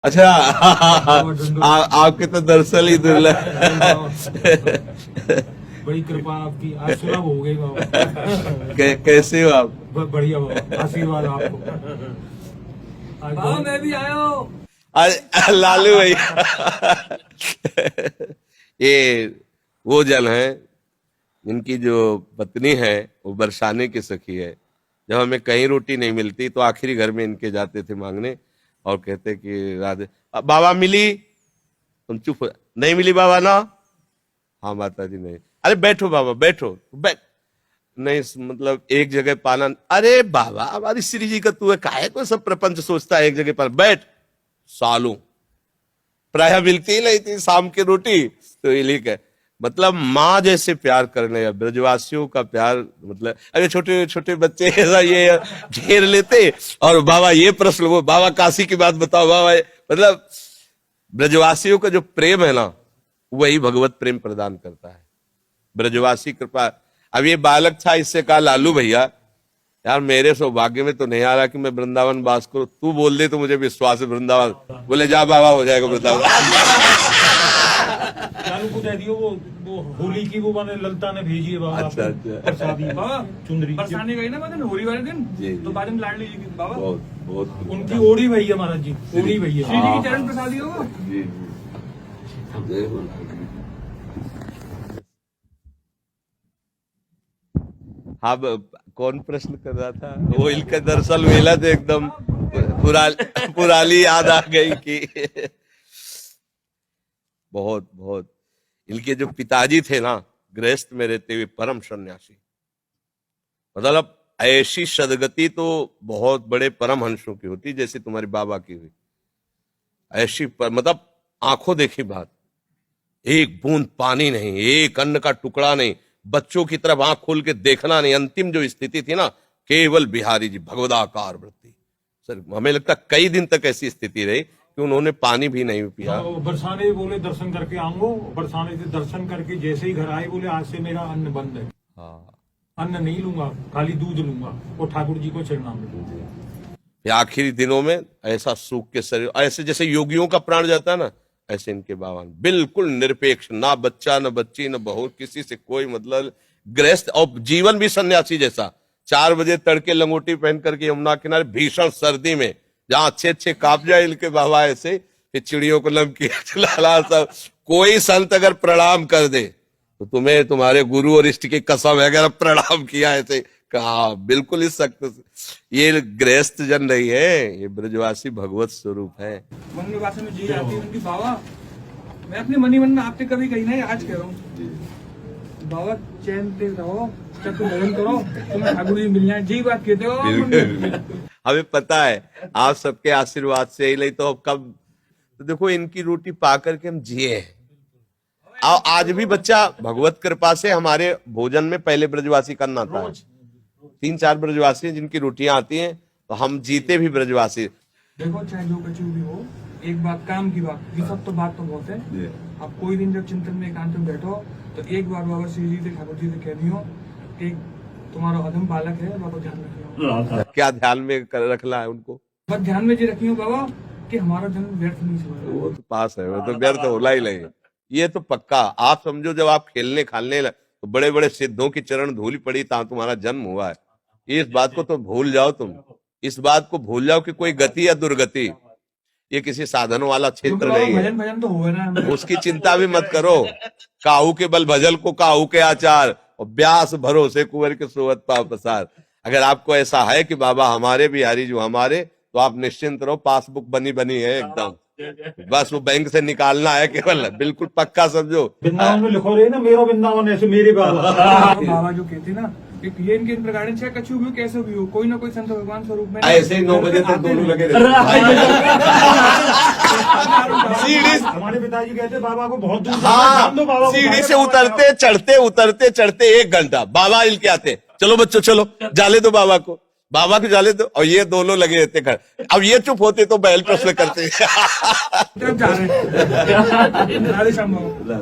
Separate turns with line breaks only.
अच्छा आपके तो दरअसल ही दुर्लभ।
बड़ी कृपा आपकी, आज सुलभ हो गई बाबा।
कैसे हो आप?
बढ़िया बाबा, आशीर्वाद आपको।
बाबा मैं भी आया हूँ।
आज लालू भैया ये वो जन है इनकी जो पत्नी है वो बरसाने की सखी है। जब हमें कहीं रोटी नहीं मिलती तो आखिरी घर में इनके जाते थे मांगने और कहते कि राधे बाबा मिली, तुम चुप हो। नहीं मिली बाबा ना, हाँ माता जी नहीं। अरे बैठो बाबा बैठो, बैठ नहीं मतलब एक जगह पाना। अरे बाबा हमारी श्री जी का तू है, काहे को सब प्रपंच सोचता है, एक जगह पाना। बैठ सालों प्राय मिलती ही नहीं थी शाम की रोटी, तो ये है मतलब माँ जैसे प्यार करने। ब्रजवासियों का प्यार मतलब अरे छोटे छोटे बच्चे ऐसा ये घेर लेते और बाबा ये प्रश्न, वो बाबा काशी की बात बताओ बाबा। मतलब ब्रजवासियों का जो प्रेम है ना वही भगवत प्रेम प्रदान करता है। ब्रजवासी कृपा। अब ये बालक था, इससे कहा लालू भैया यार मेरे सौभाग्य में तो नहीं आ रहा कि मैं वृंदावन वास करूं, तू बोल दे तो मुझे विश्वास है वृंदावन। बोले जा बाबा हो जाएगा वृंदावन।
लालू को दे दियो वो होली की वो मैंने ललता ने भेजी है बाबा।
अच्छा अच्छा
प्रसादी
बाबा
चुंदरी
बरसाने गई ना मैं होली वाले दिन,
जी।
तो बाद में लाडली जी की बाबा
बहुत बहुत
उनकी ओड़ी भैया महाराज जी, ओड़ी भैया।
श्री जी की चरण प्रसादी हो।
जी जय हो। हाँ कौन प्रश्न कर रहा था? वो इनका दरअसल वेला तो एकदम पुरानी याद आ गई कि बहुत बहुत इनके जो पिताजी थे ना गृहस्थ में रहते हुए परम सन्यासी। मतलब ऐसी सदगति तो बहुत बड़े परमहंसों की होती जैसे तुम्हारे बाबा की हुई। ऐसी मतलब आंखों देखी बात, एक बूंद पानी नहीं, एक अन्न का टुकड़ा नहीं, बच्चों की तरफ आंख खोल के देखना नहीं। अंतिम जो स्थिति थी ना, केवल बिहारी जी भगवदाकार वृत्ति। सर हमें लगता कई दिन तक ऐसी स्थिति रही कि उन्होंने पानी भी नहीं पिया।
बरसाने बोले दर्शन करके आऊंगो, बरसाने से दर्शन करके जैसे ही घर आए बोले आज से मेरा अन्न बंद है।
हाँ
अन्न नहीं लूंगा, खाली दूध लूंगा और ठाकुर जी को चढ़ना लूंगा।
आखिरी दिनों में ऐसा सूख के शरीर, ऐसे जैसे योगियों का प्राण जाता है ना, ऐसे इनके बाबा बिल्कुल निरपेक्ष, ना बच्चा न बच्ची न बहू, किसी से कोई मतलब गृहस्थ, और जीवन भी सन्यासी जैसा। 4 बजे तड़के लंगोटी पहन करके यमुना किनारे भीषण सर्दी में जहां अच्छे अच्छे काप जाए इनके बाबा, ऐसे चिड़ियों को नमकीन खिलाना सब। कोई संत अगर प्रणाम कर दे तो तुम्हें तुम्हारे गुरु और इष्ट की कसम है, अगर प्रणाम किया ऐसे कहा बिल्कुल इस सख्त। ये गृहस्थ जन नहीं है, ये ब्रजवासी भगवत स्वरूप है।
मन में भाषा में जी आती है उनकी बाबा। मैं अपने मनी मन में आपसे कभी कही नहीं, आज कह रहा हूँ बाबा चैन से रहो, जब तुम भजन करो तुम्हें ठाकुर जी मिल जाए, जी बात कहते हो।
हमें पता है आप सबके आशीर्वाद से ही, नहीं तो कब तो देखो इनकी रोटी पा करके हम जिए हैं। आज भी बच्चा भगवत कृपा से हमारे भोजन में पहले ब्रजवासी करना था। 3-4 ब्रजवासी हैं जिनकी रोटियां आती हैं, तो हम जीते भी ब्रजवासी।
देखो चाहे जो कछु भी हो, एक बात काम की बात, ये सब तो बात तो बहुत है। आप कोई दिन जब चिंतन में एकांत में बैठो तो एक बार बाबा श्री जी से ठाकुर जी से कह दियो कि तुम्हारा अधम बालक है, बाबा ध्यान रखियो।
क्या ध्यान में रखना है उनको?
बस ध्यान में जी रखियो बाबा कि हमारा जन्म व्यर्थ नहीं हुआ।
वो तो पास है, वो तो व्यर्थ होला ही नहीं। ये तो पक्का आप समझो, जब आप खेलने खालने तो बड़े बड़े सिद्धों की चरण धूल पड़ी ता तुम्हारा जन्म हुआ है। इस बात को तो भूल जाओ, तुम इस बात को भूल जाओ कि कोई गति या दुर्गति, ये किसी साधन वाला क्षेत्र नहीं है।
भजन तो हुए ना,
उसकी चिंता भी मत करो। काहू के बल भजल को काहू के आचार, और ब्यास भरोसे कुंवर के सोवत पाव पसार। अगर आपको ऐसा है कि बाबा हमारे बिहारी जो हमारे, तो आप निश्चिंत रहो, पासबुक बनी बनी है एकदम। बस वो बैंक से निकालना है केवल, बिल्कुल पक्का समझो।
वृंदावन में लिखो रहे ना मेरा वृंदावन, ऐसे मेरे बाबा।
बाबा जो कहते ना ये इनके प्रकार चाहे कछु भी हो कैसे भी हो, कोई ना कोई संत भगवान स्वरूप में
ऐसे ही 9 बजे तक दोनों लगे रहते।
हमारे पिताजी कहते बाबा को बहुत दूर
हाँ सीढ़ी से उतरते चढ़ते 1 घंटा बाबा इनके आते, चलो बच्चों चलो जाले दो बाबा को, बाबा को जाले दो, और ये दोनों लगे रहते घर। अब ये चुप होते तो बैल प्रश्न करते।
जा रहे हैं। राधे श्याम बाबा।